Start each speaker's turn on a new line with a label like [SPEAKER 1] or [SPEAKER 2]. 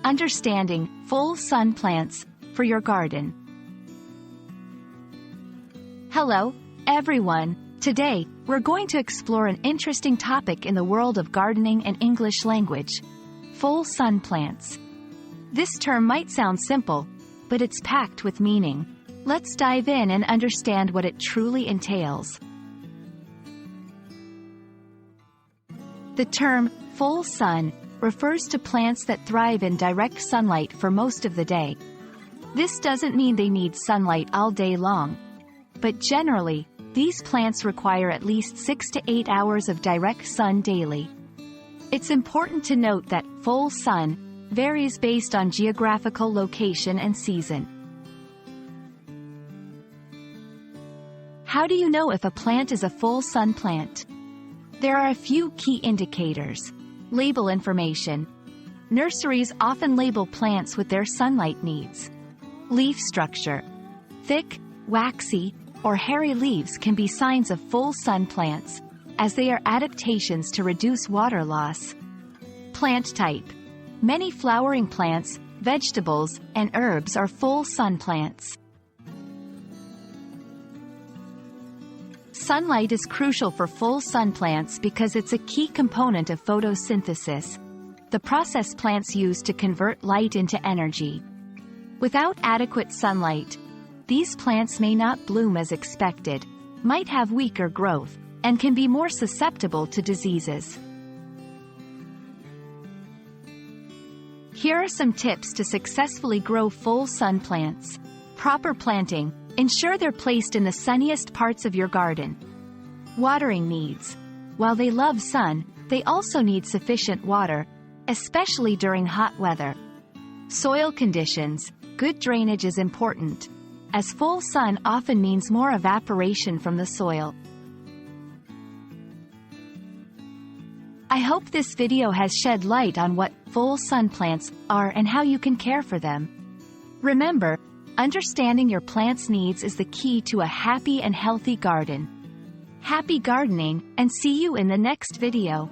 [SPEAKER 1] Understanding full sun plants for your garden. Hello, everyone. Today, we're going to explore an interesting topic in the world of gardening and English language: full sun plants. This term might sound simple, but it's packed with meaning. Let's dive in and understand what it truly entails. The term full sun refers to plants that thrive in direct sunlight for most of the day. This doesn't mean they need sunlight all day long, but generally, these plants require at least 6 to 8 hours of direct sun daily. It's important to note that full sun varies based on geographical location and season. How do you know if a plant is a full sun plant? There are a few key indicators. Label information. Nurseries often label plants with their sunlight needs. Leaf structure. Thick, waxy, or hairy leaves can be signs of full sun plants, as they are adaptations to reduce water loss. Plant type. Many flowering plants, vegetables, and herbs are full sun plants. Sunlight is crucial for full sun plants because it's a key component of photosynthesis, the process plants use to convert light into energy. Without adequate sunlight, these plants may not bloom as expected, might have weaker growth, and can be more susceptible to diseases. Here are some tips to successfully grow full sun plants. Proper planting. Ensure they're placed in the sunniest parts of your garden. Watering needs. While they love sun, they also need sufficient water, especially during hot weather. Soil conditions. Good drainage is important, as full sun often means more evaporation from the soil. I hope this video has shed light on what full sun plants are and how you can care for them. Remember, understanding your plant's needs is the key to a happy and healthy garden. Happy gardening, and see you in the next video.